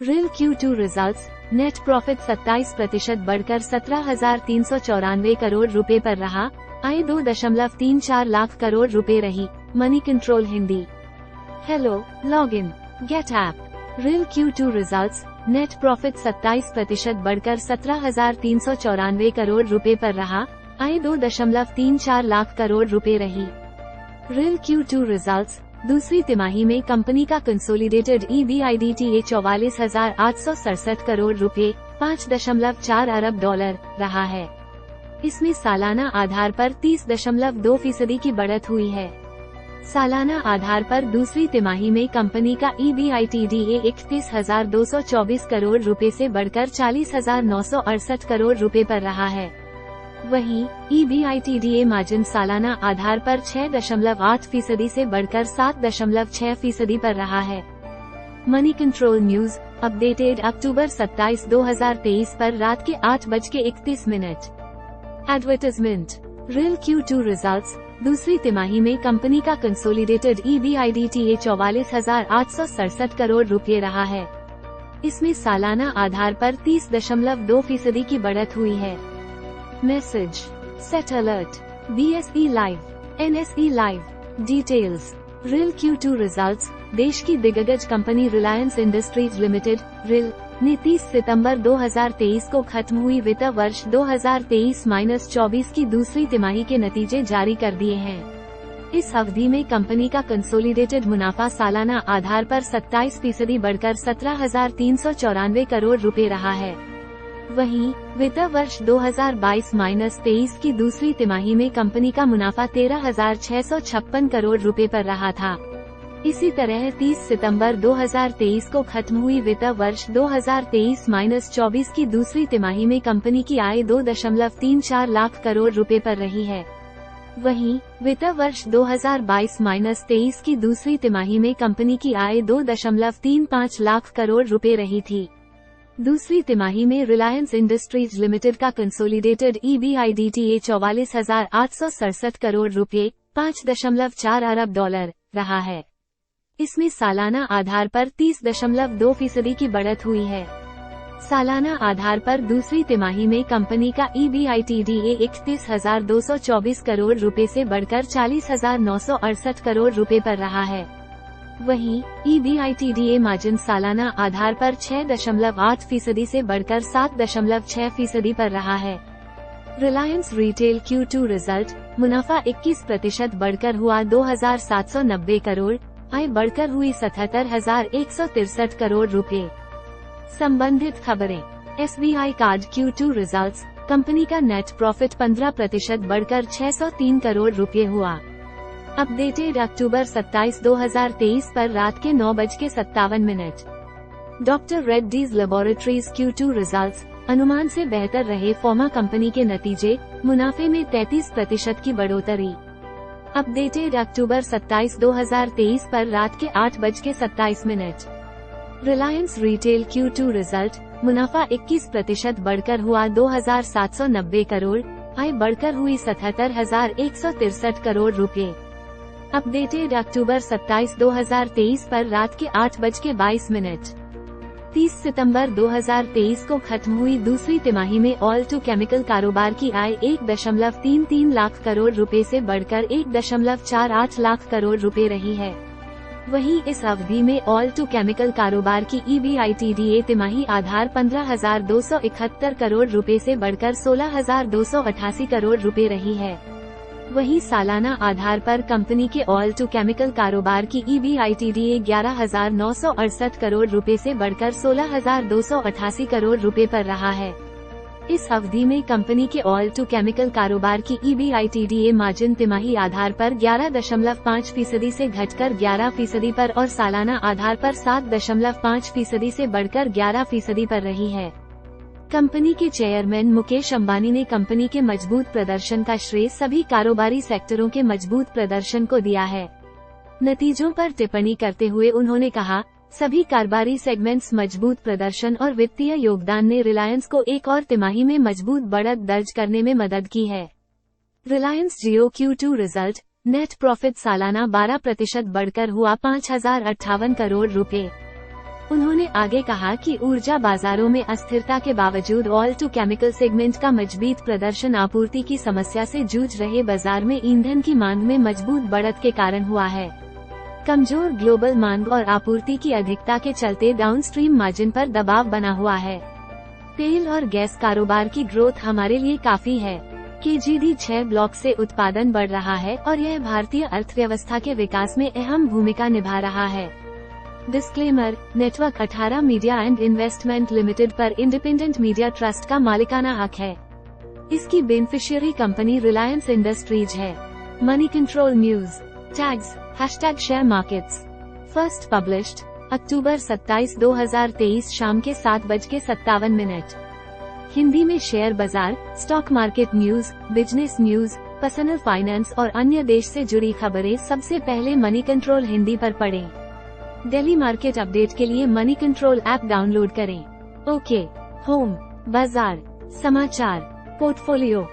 Real Q2 results, net profit 27% बढ़कर 17,394 करोड़ रुपए पर रहा। आय 2.34 लाख करोड़ रुपए रही। Money control Hindi. Hello, log in, get app. Real Q2 results, net profit 27% बढ़कर 17,394 करोड़ रुपए पर रहा। आय 2.34 लाख करोड़ रुपए रही। रियल Q2 रिजल्ट्स, दूसरी तिमाही में कंपनी का कंसोलिडेटेड EBITDA 44,867 करोड़ रुपए 5.4 अरब डॉलर रहा है। इसमें सालाना आधार पर 30.2% की बढ़त हुई है। सालाना आधार पर दूसरी तिमाही में कंपनी का EBITDA 31,224 करोड़ रुपए से बढ़कर 40,968 करोड़ रुपए पर रहा है। वहीं EBITDA मार्जिन सालाना आधार पर 6.8% से बढ़कर 7.6% पर रहा है। मनी कंट्रोल न्यूज अपडेटेड अक्टूबर 27, 2023 पर रात के 8:31। एडवर्टाइजमेंट। रियल Q2 रिजल्ट्स, दूसरी तिमाही में कंपनी का कंसोलिडेटेड EBITDA 44,867 करोड़ रुपए रहा है। इसमें सालाना आधार पर 30.2% की बढ़त हुई है। Message. Set alert. BSE live, NSE live. Details. Real Q2 results, देश की दिग्गज कंपनी रिलायंस इंडस्ट्रीज लिमिटेड रिल ने 30 सितंबर 2023 को खत्म हुई वित्त वर्ष 2023-24 की दूसरी तिमाही के नतीजे जारी कर दिए हैं। इस अवधि में कंपनी का कंसोलिडेटेड मुनाफा सालाना आधार पर 27% बढ़कर 17,394 करोड़ रुपए रहा है। वहीं वित्त वर्ष 2022-23 की दूसरी तिमाही में कंपनी का मुनाफा 13,656 करोड़ रुपए पर रहा था। इसी तरह 30 सितंबर 2023 को खत्म हुई वित्त वर्ष 2023-24 की दूसरी तिमाही में कंपनी की आय 2.34 लाख करोड़ रुपए पर रही है। वहीं वित्त वर्ष 2022-23 की दूसरी तिमाही में कंपनी की आय 2.35 लाख करोड़ रुपए रही थी। दूसरी तिमाही में रिलायंस इंडस्ट्रीज लिमिटेड का कंसोलिडेटेड EBITDA 44,867 करोड़ रुपए 5.4 अरब डॉलर रहा है। इसमें सालाना आधार पर 30.2% की बढ़त हुई है। सालाना आधार पर दूसरी तिमाही में कंपनी का EBITDA 31,224 करोड़ रुपए से बढ़कर 40,968 करोड़ रुपए पर रहा है। वहीं EBITDA मार्जिन सालाना आधार पर 6.8% से बढ़कर 7.6% पर रहा है। रिलायंस रिटेल Q2 रिजल्ट, मुनाफा 21% बढ़कर हुआ 2,790 करोड़, आय बढ़कर हुई 77,163 करोड़ रुपए। संबंधित खबरें। SBI card Q2 results, company का नेट प्रॉफिट 15% बढ़कर 603 करोड़ रुपए हुआ। अपडेटेड अक्टूबर 27, 2023 पर रात के 9:57। Doctor Reddy's laboratories Q2 results, अनुमान से बेहतर रहे फार्मा कंपनी के नतीजे, मुनाफे में 33% की बढ़ोतरी। अपडेटेड अक्टूबर 27, 2023 पर रात के 8:27। रिलायंस रिटेल Q2 रिजल्ट, मुनाफा 21% बढ़कर हुआ 2,790 करोड़, आय बढ़कर हुई 77,163 करोड़ रुपए। अपडेटेड अक्टूबर 27, 2023 पर रात के 8:22। 30 सितंबर 2023 को खत्म हुई दूसरी तिमाही में ऑयल टू केमिकल कारोबार की आय 1.33 लाख करोड़ रुपए से बढ़कर 1.48 लाख करोड़ रुपए रही है। वहीं इस अवधि में ऑयल टू केमिकल कारोबार की EBITDA तिमाही आधार 15,271 करोड़ रुपए से बढ़कर 16,288 करोड़ रुपए रही है। वहीं सालाना आधार पर कंपनी के ऑयल टू केमिकल कारोबार की EBITDA 11,968 करोड़ रुपए से बढ़कर 16,288 करोड़ रुपए पर रहा है। इस अवधि में कंपनी के ऑयल टू केमिकल कारोबार की EBITDA मार्जिन तिमाही आधार पर 11.5% से घटकर 11% पर और सालाना आधार पर 7.5% से बढ़कर 11% पर रही है। कंपनी के चेयरमैन मुकेश अंबानी ने कंपनी के मजबूत प्रदर्शन का श्रेय सभी कारोबारी सेक्टरों के मजबूत प्रदर्शन को दिया है। नतीजों पर टिप्पणी करते हुए उन्होंने कहा, सभी कारोबारी सेगमेंट्स मजबूत प्रदर्शन और वित्तीय योगदान ने रिलायंस को एक और तिमाही में मजबूत बढ़त दर्ज करने में मदद की है। रिलायंस जियो Q2 रिजल्ट, नेट प्रॉफिट सालाना 12% बढ़कर हुआ 5,058 करोड़ रुपए। उन्होंने आगे कहा कि ऊर्जा बाजारों में अस्थिरता के बावजूद ऑयल टू केमिकल सेगमेंट का मजबूत प्रदर्शन आपूर्ति की समस्या से जूझ रहे बाजार में ईंधन की मांग में मजबूत बढ़त के कारण हुआ है। कमजोर ग्लोबल मांग और आपूर्ति की अधिकता के चलते डाउनस्ट्रीम मार्जिन पर दबाव बना हुआ है। तेल और गैस कारोबार की ग्रोथ हमारे लिए काफी है। KGD 6 ब्लॉक से उत्पादन बढ़ रहा है और यह भारतीय अर्थव्यवस्था के विकास में अहम भूमिका निभा रहा है। Disclaimer, network 18 media and investment limited पर इंडिपेंडेंट मीडिया ट्रस्ट का मालिकाना हक है। इसकी बेनिफिशियरी कंपनी रिलायंस इंडस्ट्रीज है। Money Control news tags #share markets first published October 27, 2023 शाम के 7:57। हिंदी में शेयर बाजार, stock market news, business news, personal finance और अन्य देश से जुड़ी खबरें सबसे पहले मनी कंट्रोल हिंदी पर पढ़ें। डेली मार्केट अपडेट के लिए मनी कंट्रोल ऐप डाउनलोड करें। ओके, होम, बाजार, समाचार, पोर्टफोलियो।